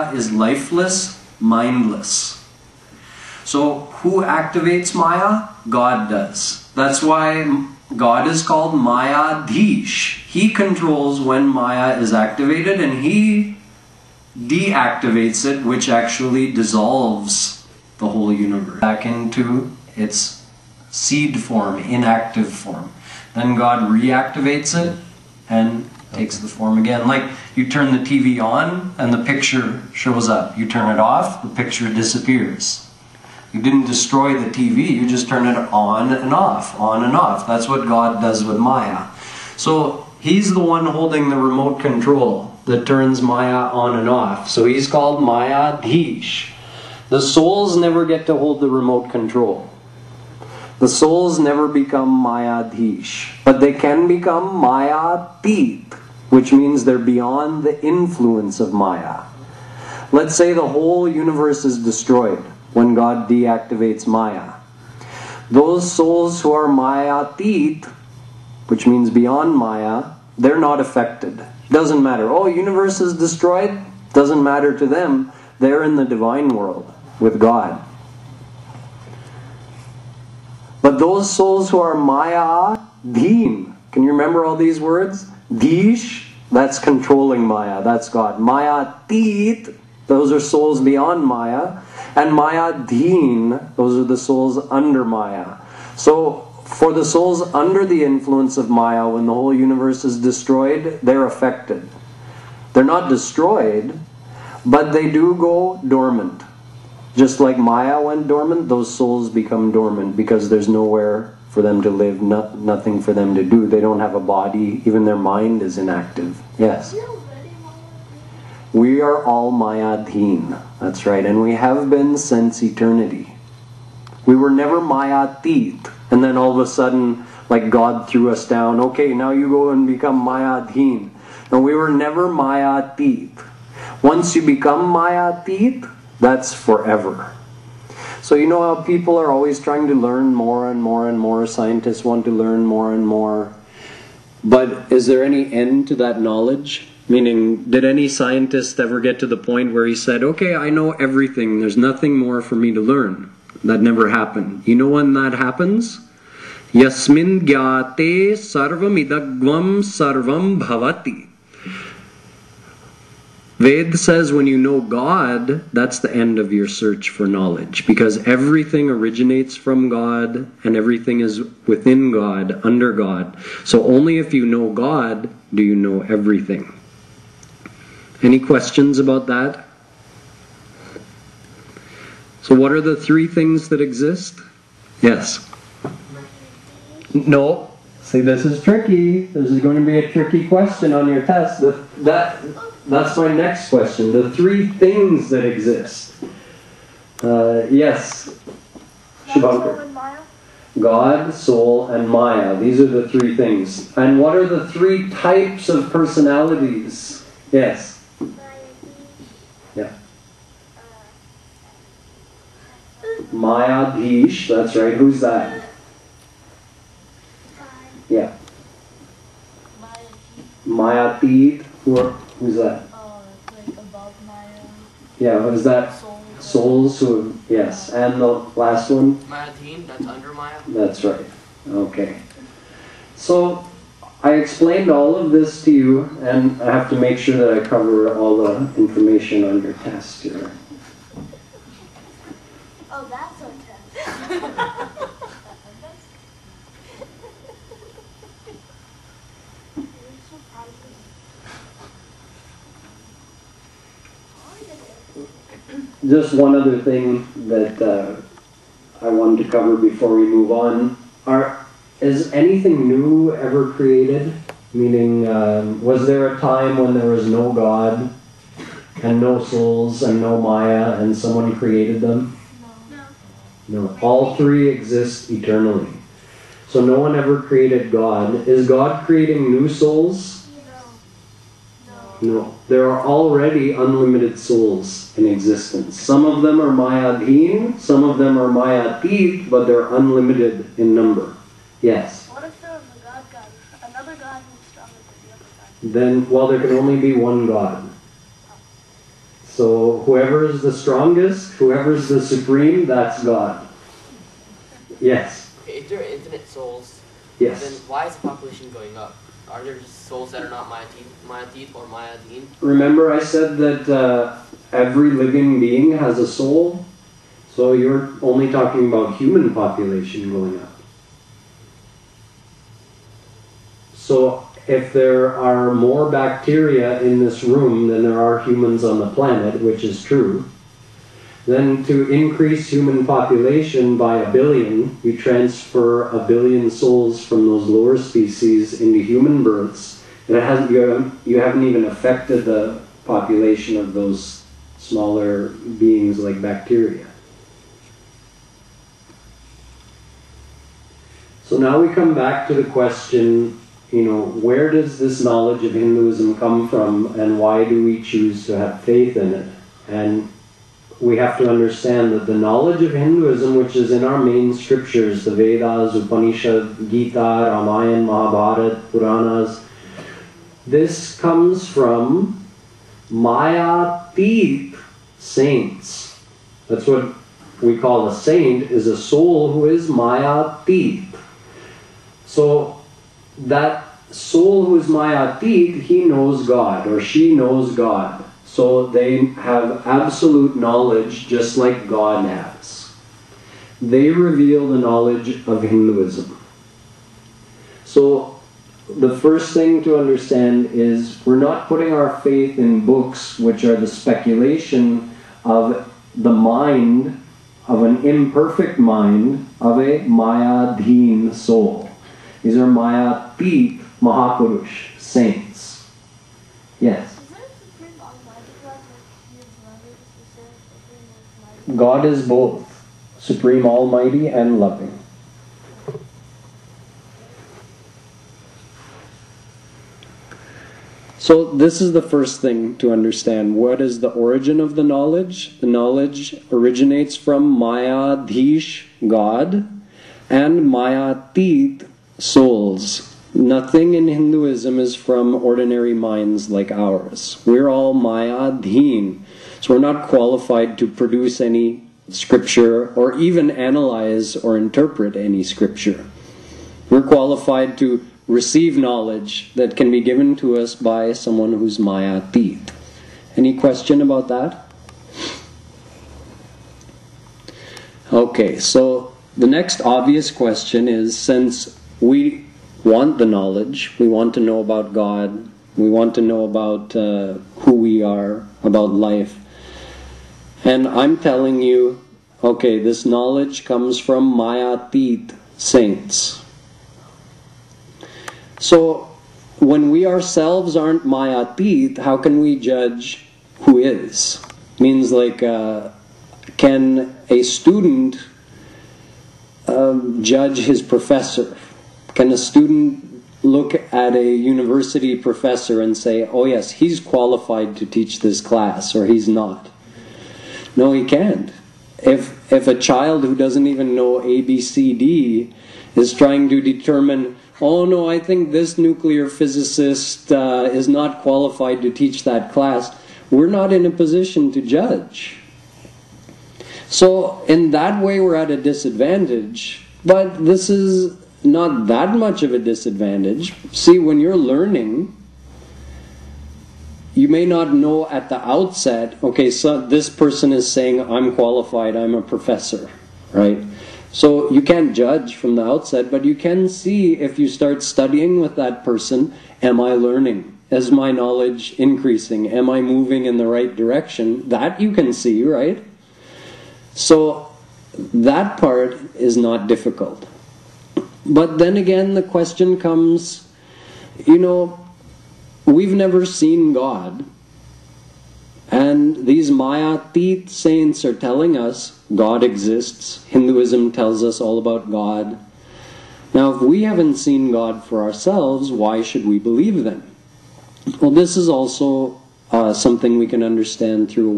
Maya is lifeless, mindless. So who activates Maya? God does. That's why God is called Mayadhish. He controls when Maya is activated, and He deactivates it, which actually dissolves the whole universe back into its seed form, inactive form. Then God reactivates it and takes the form again. Like you turn the TV on and the picture shows up. You turn it off, the picture disappears. You didn't destroy the TV, you just turn it on and off, on and off. That's what God does with Maya. So He's the one holding the remote control that turns Maya on and off. So He's called Mayadhish. The souls never get to hold the remote control. The souls never become Mayadhish. But they can become Mayatit, which means they're beyond the influence of Maya. Let's say the whole universe is destroyed when God deactivates Maya. Those souls who are Mayatit, which means beyond Maya, they're not affected. Doesn't matter. Oh, universe is destroyed? Doesn't matter to them. They're in the divine world with God. But those souls who are Mayadhin, can you remember all these words? Dhish, that's controlling Maya, that's God. Mayatit, those are souls beyond Maya. And Mayadhin, those are the souls under Maya. So, for the souls under the influence of Maya, when the whole universe is destroyed, they're affected. They're not destroyed, but they do go dormant. Just like Maya went dormant, those souls become dormant because there's nowhere for them to live, nothing for them to do. They don't have a body, even their mind is inactive. Yes? We are all Mayadhin. That's right, and we have been since eternity. We were never Mayatit, and then all of a sudden, like God threw us down. Okay, now you go and become Mayadhin. No, we were never Mayatit. Once you become Mayatit, that's forever. So you know how people are always trying to learn more and more and more. Scientists want to learn more and more. But is there any end to that knowledge? Meaning, did any scientist ever get to the point where he said, okay, I know everything, there's nothing more for me to learn? That never happened. You know when that happens? Yasmin gyate sarvam idagvam sarvam bhavati. Ved says when you know God, that's the end of your search for knowledge. Because everything originates from God and everything is within God, under God. So only if you know God do you know everything. Any questions about that? So what are the three things that exist? Yes? No. See, this is tricky. This is going to be a tricky question on your test. That's my next question. The three things that exist. Yes? Shivankar. God, soul, and Maya. These are the three things. And what are the three types of personalities? Yes? Yeah. Mayadhish, that's right. Who's that? Yeah. Mayatit. Who's that? Like above Maya. Yeah, who's that? Souls who, yes. And the last one? Mayadhin, that's under Maya. That's right. Okay. So, I explained all of this to you, and I have to make sure that I cover all the information on your test here. Oh, that's okay. Just one other thing that I wanted to cover before we move on. Is anything new ever created? Meaning, was there a time when there was no God, and no souls, and no Maya, and someone created them? No. All three exist eternally. So no one ever created God. Is God creating new souls? No. There are already unlimited souls in existence. Some of them are Mayadhin, some of them are Mayatit, but they're unlimited in number. Yes? What if there was another God who's stronger than the other God? Then, well, there can only be one God. So whoever is the strongest, whoever is the supreme, that's God. Yes. Okay, if there are infinite souls, Yes. then why is the population going up? Are there just souls that are not Mayatit or Mayadeen? Remember I said that every living being has a soul? So you're only talking about human population going up. So if there are more bacteria in this room than there are humans on the planet, which is true, then to increase human population by 1 billion, you transfer 1 billion souls from those lower species into human births. And it hasn't, you haven't even affected the population of those smaller beings like bacteria. So now we come back to the question, where does this knowledge of Hinduism come from, and why do we choose to have faith in it? And we have to understand that the knowledge of Hinduism, which is in our main scriptures, the Vedas, Upanishad, Gita, Ramayana, Mahabharata, Puranas, this comes from Mayatit saints. That's what we call a saint, is a soul who is Mayatit. So that soul who is Mayatit, he knows God, or she knows God. So they have absolute knowledge just like God has. They reveal the knowledge of Hinduism. So the first thing to understand is we're not putting our faith in books which are the speculation of the mind, of an imperfect mind, of a Mayadheen soul. These are Mayatit Mahapurush, saints. Yes? God is both supreme, almighty, and loving. So this is the first thing to understand. What is the origin of the knowledge? The knowledge originates from Mayadhish, God, and Mayatit, souls. Nothing in Hinduism is from ordinary minds like ours. We're all Mayadheen. So we're not qualified to produce any scripture or even analyze or interpret any scripture. We're qualified to receive knowledge that can be given to us by someone who's Mayatit. Any question about that? Okay, so the next obvious question is, since we want the knowledge, we want to know about God, we want to know about who we are, about life, and I'm telling you, okay, this knowledge comes from Mayatit saints. So, when we ourselves aren't Mayatit, how can we judge who is? Means like, can a student judge his professor? Can a student look at a university professor and say, oh yes, he's qualified to teach this class, or he's not? No, he can't. If a child who doesn't even know ABCD is trying to determine, oh no, I think this nuclear physicist is not qualified to teach that class, we're not in a position to judge. So in that way we're at a disadvantage, but this is not that much of a disadvantage. See, when you're learning, you may not know at the outset, okay, so this person is saying, I'm qualified, I'm a professor, right? So you can't judge from the outset, but you can see if you start studying with that person, am I learning? Is my knowledge increasing? Am I moving in the right direction? That you can see, right? So that part is not difficult. But then again, the question comes, we've never seen God. And these Mayatit saints are telling us God exists. Hinduism tells us all about God. Now, if we haven't seen God for ourselves, why should we believe them? Well, this is also something we can understand through